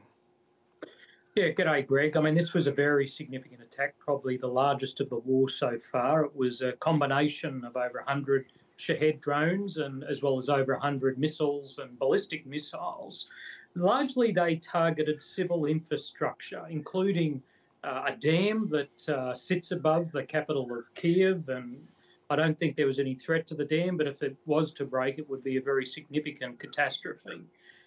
Yeah, g'day, Greg. I mean, this was a very significant attack, probably the largest of the war so far. It was a combination of over 100 Shahed drones and as well as over 100 missiles and ballistic missiles. Largely, they targeted civil infrastructure, including a dam that sits above the capital of Kiev, and I don't think there was any threat to the dam, but if it was to break, it would be a very significant catastrophe.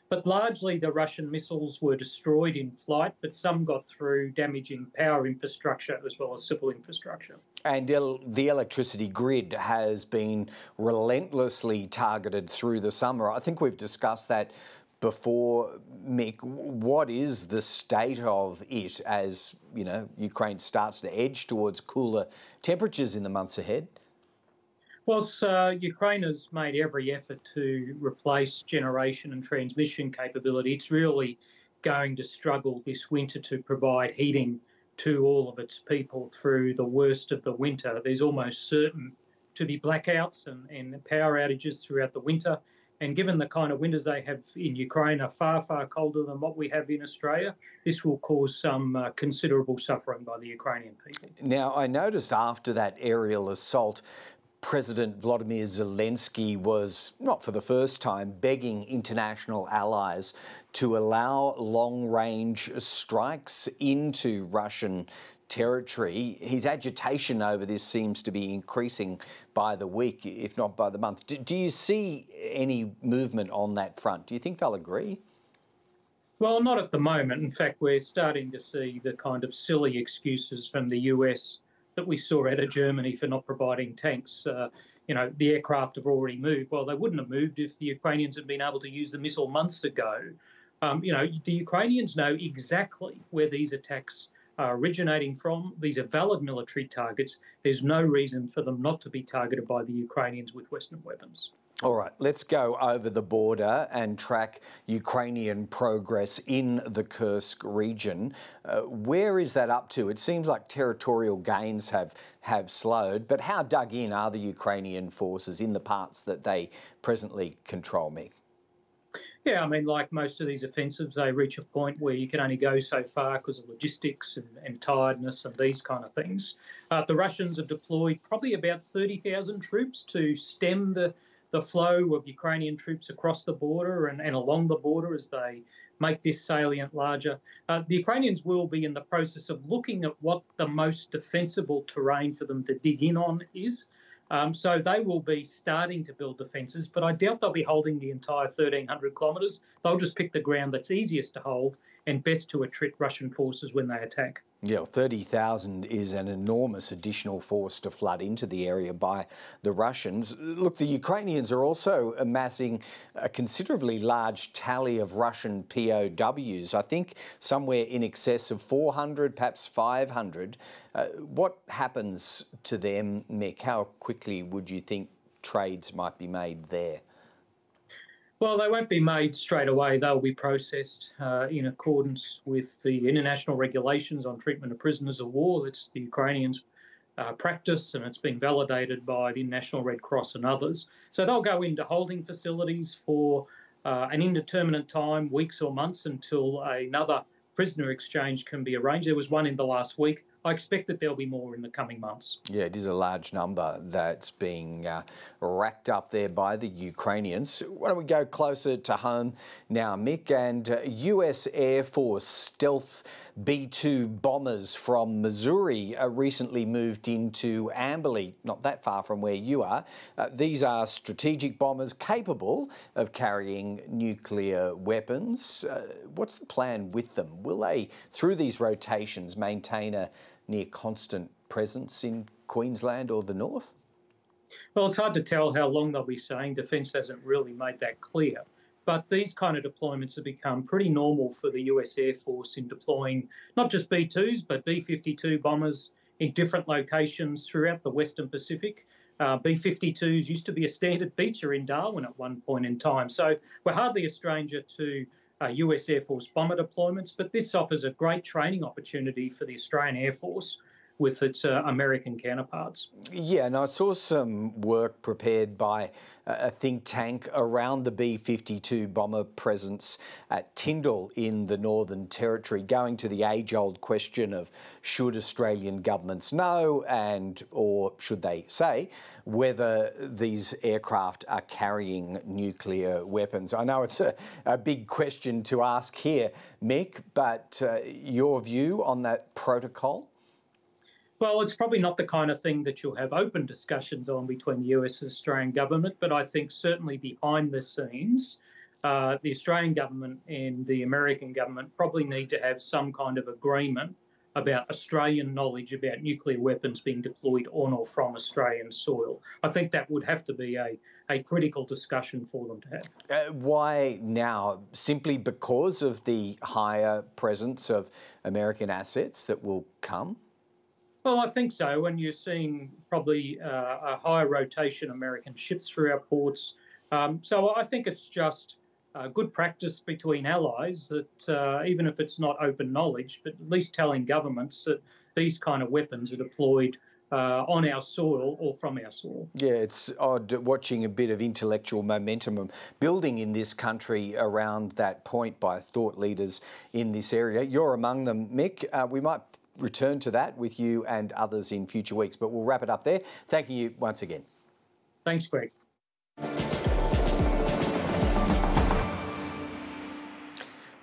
But largely the Russian missiles were destroyed in flight, but some got through, damaging power infrastructure as well as civil infrastructure. And the electricity grid has been relentlessly targeted through the summer. I think we've discussed that before, Mick. What is the state of it as, you know, Ukraine starts to edge towards cooler temperatures in the months ahead? Well, Ukraine has made every effort to replace generation and transmission capability. It's really going to struggle this winter to provide heating to all of its people through the worst of the winter. There's almost certain to be blackouts and power outages throughout the winter. And given the kind of winters they have in Ukraine are far, far colder than what we have in Australia, this will cause some considerable suffering by the Ukrainian people. Now, I noticed after that aerial assault, President Volodymyr Zelensky was, not for the first time, begging international allies to allow long-range strikes into Russian territory. His agitation over this seems to be increasing by the week, if not by the month. Do you see any movement on that front? Do you think they'll agree? Well, not at the moment. In fact, we're starting to see the kind of silly excuses from the US that we saw out of Germany for not providing tanks. You know, the aircraft have already moved. Well, they wouldn't have moved if the Ukrainians had been able to use the missile months ago. You know, the Ukrainians know exactly where these attacks are originating from. These are valid military targets. There's no reason for them not to be targeted by the Ukrainians with Western weapons. All right, let's go over the border and track Ukrainian progress in the Kursk region. Where is that up to? It seems like territorial gains have slowed, but how dug in are the Ukrainian forces in the parts that they presently control, Mick? Yeah, I mean, like most of these offensives, they reach a point where you can only go so far because of logistics and tiredness and these kind of things. The Russians have deployed probably about 30,000 troops to stem the flow of Ukrainian troops across the border and along the border as they make this salient larger. The Ukrainians will be in the process of looking at what the most defensible terrain for them to dig in on is. So they will be starting to build defences, but I doubt they'll be holding the entire 1,300 kilometres. They'll just pick the ground that's easiest to hold and best to attrit Russian forces when they attack. Yeah, 30,000 is an enormous additional force to flood into the area by the Russians. Look, the Ukrainians are also amassing a considerably large tally of Russian POWs. I think somewhere in excess of 400, perhaps 500. What happens to them, Mick? How quickly would you think trades might be made there? Well, they won't be made straight away. They'll be processed in accordance with the international regulations on treatment of prisoners of war. It's the Ukrainians' practice, and it's been validated by the International Red Cross and others. So they'll go into holding facilities for an indeterminate time, weeks or months, until another prisoner exchange can be arranged. There was one in the last week. I expect that there'll be more in the coming months. Yeah, it is a large number that's being racked up there by the Ukrainians. Why don't we go closer to home now, Mick? And US Air Force stealth B-2 bombers from Missouri recently moved into Amberley, not that far from where you are. These are strategic bombers capable of carrying nuclear weapons. What's the plan with them? Will they, through these rotations, maintain a near constant presence in Queensland or the north? Well, it's hard to tell how long they'll be staying. Defence hasn't really made that clear. But these kind of deployments have become pretty normal for the US Air Force in deploying not just B-2s, but B-52 bombers in different locations throughout the Western Pacific. B-52s used to be a standard feature in Darwin at one point in time. So we're hardly a stranger to US Air Force bomber deployments, but this offers a great training opportunity for the Australian Air Force with its American counterparts. Yeah, and I saw some work prepared by a think tank around the B-52 bomber presence at Tyndall in the Northern Territory, going to the age-old question of should Australian governments know or should they say whether these aircraft are carrying nuclear weapons. I know it's a big question to ask here, Mick, but your view on that protocol? Well, it's probably not the kind of thing that you'll have open discussions on between the US and Australian government, but I think certainly behind the scenes, the Australian government and the American government probably need to have some kind of agreement about Australian knowledge about nuclear weapons being deployed on or from Australian soil. I think that would have to be a critical discussion for them to have. Why now? Simply because of the higher presence of American assets that will come? Well, I think so. When you're seeing probably a higher rotation of American ships through our ports. So I think it's just good practice between allies that even if it's not open knowledge, but at least telling governments that these kind of weapons are deployed on our soil or from our soil. Yeah, it's odd watching a bit of intellectual momentum building in this country around that point by thought leaders in this area. You're among them, Mick. We might return to that with you and others in future weeks, but we'll wrap it up there. Thanking you once again. Thanks, Greg.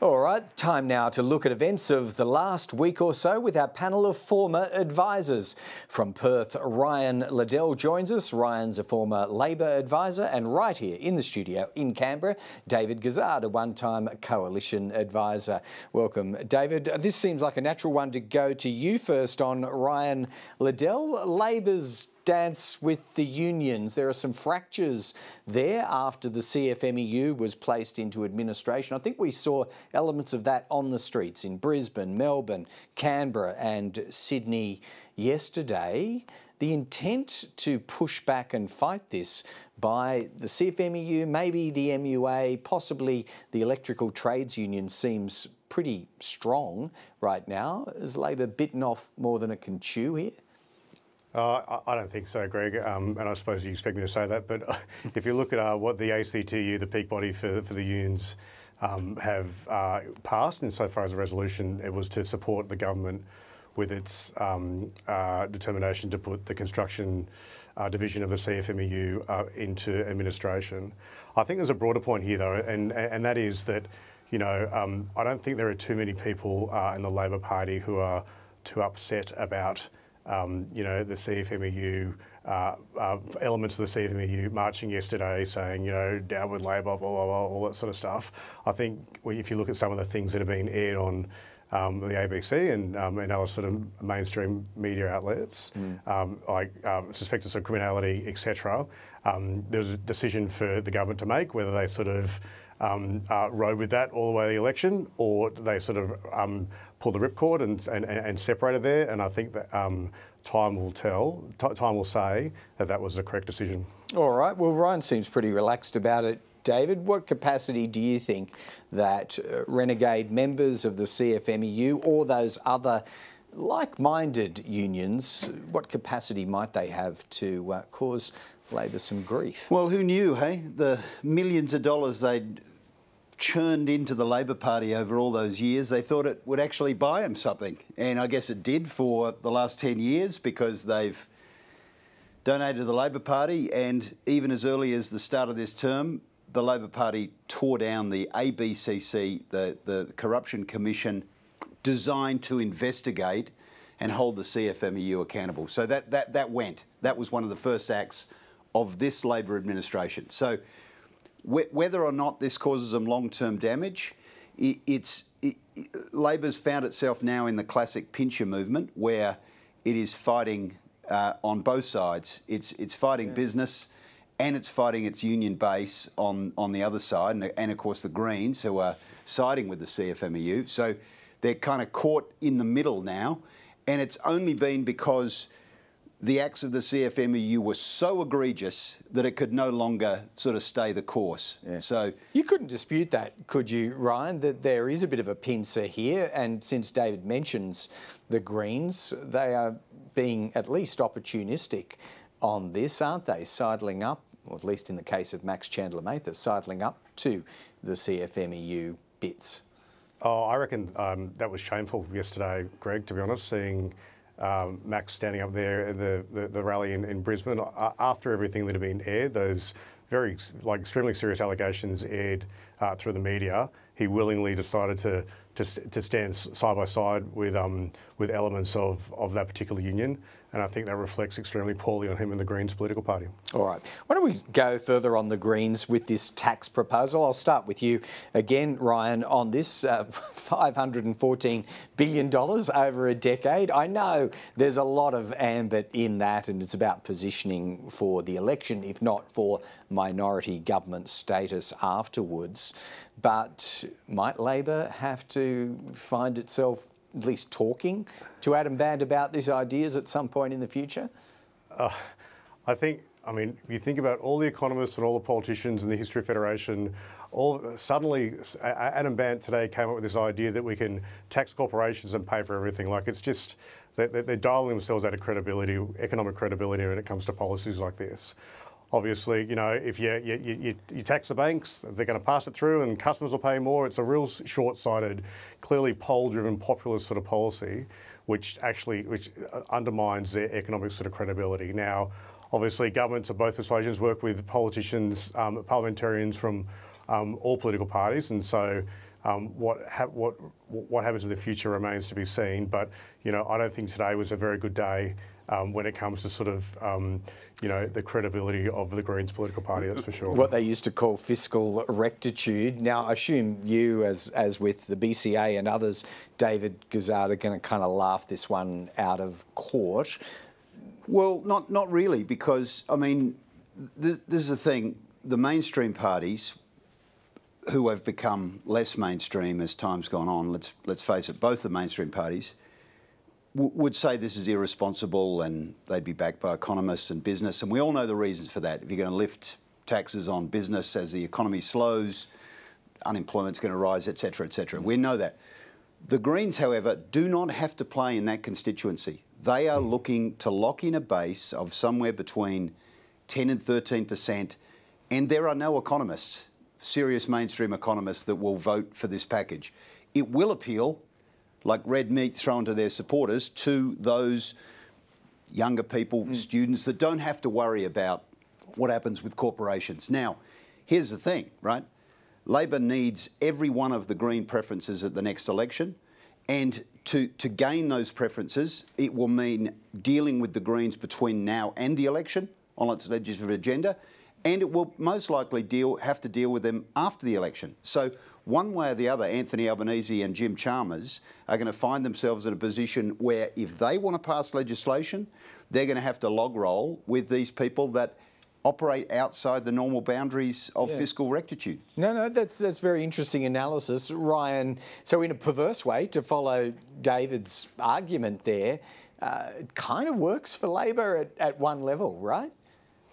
All right, time now to look at events of the last week or so with our panel of former advisors. From Perth, Ryan Liddell joins us. Ryan's a former Labor advisor, and right here in the studio in Canberra, David Gazard, a one-time coalition advisor. Welcome, David. This seems like a natural one to go to you first on Ryan Liddell. Labor's dance with the unions. There are some fractures there after the CFMEU was placed into administration. I think we saw elements of that on the streets in Brisbane, Melbourne, Canberra and Sydney yesterday. The intent to push back and fight this by the CFMEU, maybe the MUA, possibly the Electrical Trades Union seems pretty strong right now. Has Labor bitten off more than it can chew here? I don't think so, Greg, and I suppose you expect me to say that, but if you look at what the ACTU, the peak body for the unions, have passed insofar as a resolution, it was to support the government with its determination to put the construction division of the CFMEU into administration. I think there's a broader point here, though, and that is that, you know, I don't think there are too many people in the Labor Party who are too upset about you know, the CFMEU, elements of the CFMEU marching yesterday saying, you know, down with Labor, blah, blah, blah, all that sort of stuff. I think if you look at some of the things that have been aired on the ABC and other sort of mainstream media outlets, like suspected of criminality, etc., there was a decision for the government to make whether they sort of rode with that all the way to the election, or they sort of pulled the ripcord and separated there. And I think that time will tell. Time will say that that was the correct decision. All right. Well, Ryan seems pretty relaxed about it. David, what capacity do you think that renegade members of the CFMEU or those other like-minded unions, what capacity might they have to cause Labor some grief? Well, who knew, hey? The millions of dollars they'd churned into the Labor Party over all those years, they thought it would actually buy them something. And I guess it did for the last 10 years because they've donated to the Labor Party, and even as early as the start of this term, the Labor Party tore down the ABCC, the Corruption Commission, designed to investigate and hold the CFMEU accountable. So that went. That was one of the first acts of this Labor administration. So whether or not this causes them long-term damage, Labor's found itself now in the classic pincher movement where it is fighting on both sides. It's fighting business and it's fighting its union base on the other side, and of course the Greens, who are siding with the CFMEU. So they're kind of caught in the middle now, and it's only been because the acts of the CFMEU were so egregious that it could no longer sort of stay the course. Yeah. So you couldn't dispute that, could you, Ryan, that there is a bit of a pincer here, and since David mentions the Greens, they are being at least opportunistic on this, aren't they? Sidling up, or at least in the case of Max Chandler-Mather, sidling up to the CFMEU bits. Oh, I reckon that was shameful yesterday, Greg, to be honest, seeing Max standing up there at the rally in Brisbane after everything that had been aired, those very extremely serious allegations aired through the media. He willingly decided to stand side by side with elements of that particular union, and I think that reflects extremely poorly on him and the Greens political party. All right, why don't we go further on the Greens with this tax proposal? I'll start with you again, Ryan, on this $514 billion over a decade. I know there's a lot of ambit in that, and it's about positioning for the election, if not for minority government status afterwards. But might Labor have to find itself at least talking to Adam Band about these ideas at some point in the future? I mean, you think about all the economists and all the politicians in the History Federation, suddenly Adam Band today came up with this idea that we can tax corporations and pay for everything. Like, it's just, they're dialing themselves out of credibility, economic credibility when it comes to policies like this. Obviously, you know, if you tax the banks, they're going to pass it through and customers will pay more. It's a real short-sighted, clearly poll-driven, populist sort of policy, which undermines their economic sort of credibility. Now, obviously, governments of both persuasions work with politicians, parliamentarians from all political parties, and so what happens in the future remains to be seen. But you know, I don't think today was a very good day when it comes to sort of you know, the credibility of the Greens political party, that's for sure. What they used to call fiscal rectitude. Now, I assume you, as with the BCA and others, David Gazard, are going to kind of laugh this one out of court. Well, not really, because, I mean, this is the thing. The mainstream parties, who have become less mainstream as time's gone on, let's face it, both the mainstream parties, would say this is irresponsible, and they'd be backed by economists and business. And we all know the reasons for that. If you're going to lift taxes on business as the economy slows, unemployment's going to rise, et cetera, et cetera. We know that. The Greens, however, do not have to play in that constituency. They are looking to lock in a base of somewhere between 10 and 13%, and there are no economists, serious mainstream economists, that will vote for this package. It will appeal, like red meat thrown to their supporters, to those younger people, students, that don't have to worry about what happens with corporations. Now, here's the thing, right? Labor needs every one of the Green preferences at the next election, and to gain those preferences, it will mean dealing with the Greens between now and the election on its legislative agenda, and it will most likely have to deal with them after the election. So one way or the other, Anthony Albanese and Jim Chalmers are going to find themselves in a position where if they want to pass legislation, they're going to have to log roll with these people that operate outside the normal boundaries of fiscal rectitude. No, that's very interesting analysis, Ryan. So in a perverse way, to follow David's argument there, it kind of works for Labor at one level, right?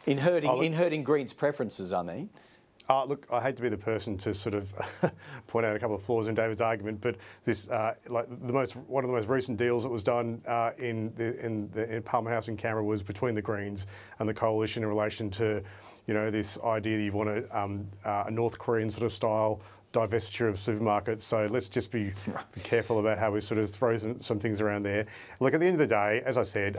In hurting Greens' preferences, I mean. Look, I hate to be the person to sort of point out a couple of flaws in David's argument, but this, one of the most recent deals that was done in Parliament House in Canberra was between the Greens and the Coalition in relation to, you know, this idea that you want a North Korean sort of style divestiture of supermarkets. So let's just be careful about how we sort of throw some things around there. Look, at the end of the day, as I said,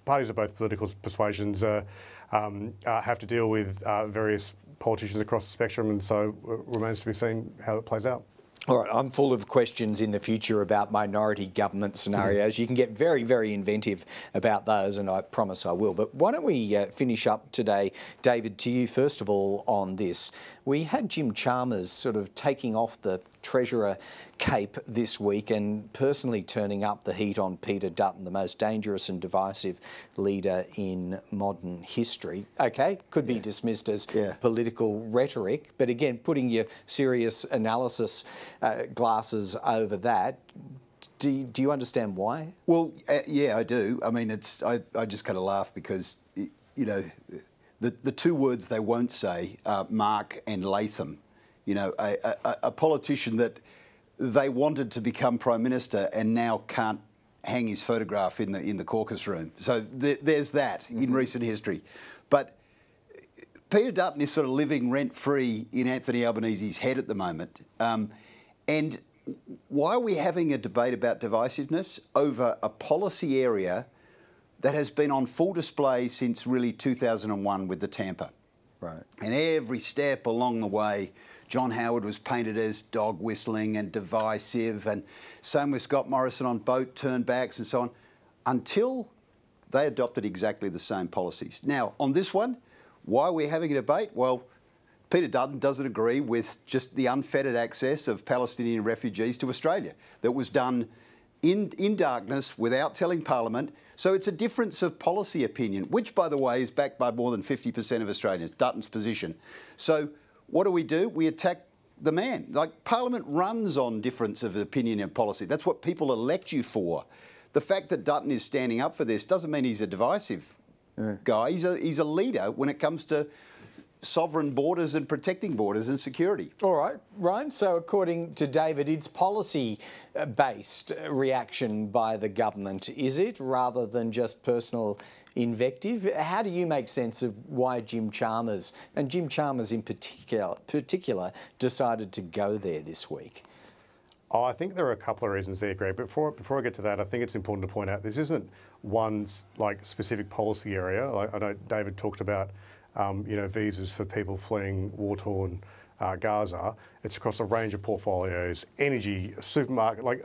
parties of both political persuasions have to deal with various politicians across the spectrum, and so it remains to be seen how it plays out. All right, I'm full of questions in the future about minority government scenarios. You can get very, very inventive about those, and I promise I will. But why don't we finish up today, David, to you first of all on this. We had Jim Chalmers sort of taking off the Treasurer cape this week and personally turning up the heat on Peter Dutton, the most dangerous and divisive leader in modern history. Okay, could be dismissed as political rhetoric, but again, putting your serious analysis glasses over that, Do you understand why? Well, yeah, I do. I mean, I just kind of laugh because, you know, the two words they won't say are Mark and Latham. You know, a politician that they wanted to become Prime Minister and now can't hang his photograph in the caucus room. So there's that in recent history. But Peter Dutton is sort of living rent-free in Anthony Albanese's head at the moment. And why are we having a debate about divisiveness over a policy area that has been on full display since really 2001 with the Tampa? Right. And every step along the way, John Howard was painted as dog whistling and divisive, and same with Scott Morrison on boat turnbacks and so on, until they adopted exactly the same policies. Now, on this one, why are we having a debate? Well, Peter Dutton doesn't agree with just the unfettered access of Palestinian refugees to Australia that was done in darkness without telling Parliament. So it's a difference of policy opinion, which, by the way, is backed by more than 50% of Australians, Dutton's position. So what do? We attack the man. Like, Parliament runs on difference of opinion and policy. That's what people elect you for. The fact that Dutton is standing up for this doesn't mean he's a divisive guy. He's a leader when it comes to sovereign borders and protecting borders and security. All right, Ryan, so according to David, it's policy-based reaction by the government, is it, rather than just personal invective? How do you make sense of why Jim Chalmers, and Jim Chalmers in particular, decided to go there this week? Oh, I think there are a couple of reasons there, Greg. Before I get to that, I think it's important to point out this isn't one specific policy area. I know David talked about visas for people fleeing war-torn Gaza. It's across a range of portfolios, energy, supermarket, like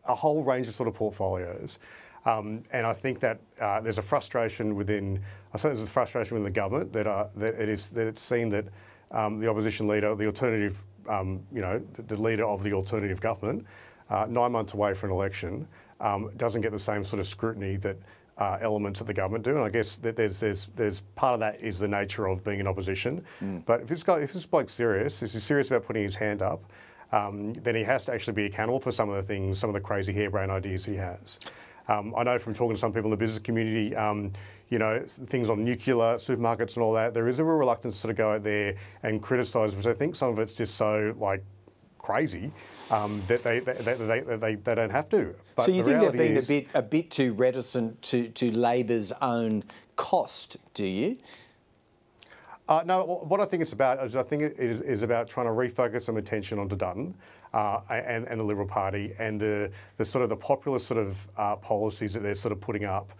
a whole range of sort of portfolios. And I think that there's a frustration within. I say there's a frustration within the government that it's seen that the opposition leader, the alternative, the leader of the alternative government, 9 months away from an election, doesn't get the same sort of scrutiny that elements of the government do. And I guess that there's part of that is the nature of being in opposition. But if this bloke's serious, if he's serious about putting his hand up, then he has to actually be accountable for some of the things, some of the crazy harebrained ideas he has. I know from talking to some people in the business community, things on nuclear, supermarkets and all that, there is a real reluctance to sort of go out there and criticise, which I think some of it's just so crazy that they don't have to. But so you think they've been a bit too reticent to Labor's own cost, do you? No, what I think it's about is it is about trying to refocus some attention onto Dutton and the Liberal Party and the sort of the populist sort of policies that they're sort of putting up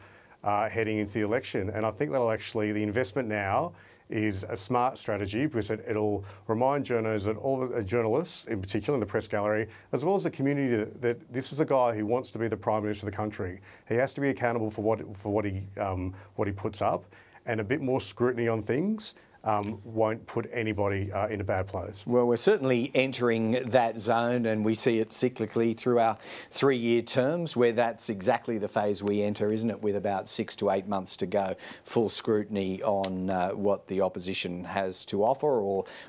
heading into the election. And I think that'll actually, the investment now is a smart strategy because it'll remind journalists in particular in the press gallery, as well as the community, that this is a guy who wants to be the Prime Minister of the country. He has to be accountable for what he puts up, and a bit more scrutiny on things won't put anybody in a bad place. Well, we're certainly entering that zone, and we see it cyclically through our 3-year terms, where that's exactly the phase we enter, isn't it, with about 6 to 8 months to go, full scrutiny on what the opposition has to offer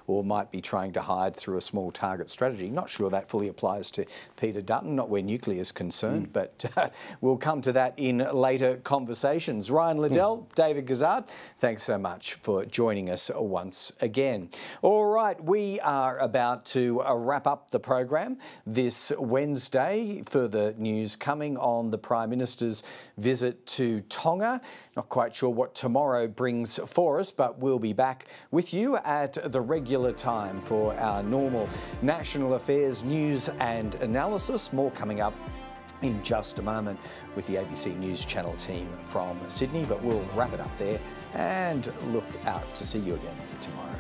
or might be trying to hide through a small target strategy. Not sure that fully applies to Peter Dutton, not where nuclear is concerned, but we'll come to that in later conversations. Ryan Liddell, David Gazard, thanks so much for joining us once again. All right, we are about to wrap up the program this Wednesday. Further news coming on the Prime Minister's visit to Tonga. Not quite sure what tomorrow brings for us, but we'll be back with you at the regular time for our normal national affairs news and analysis. More coming up in just a moment with the ABC News Channel team from Sydney, but we'll wrap it up there and look out to see you again tomorrow.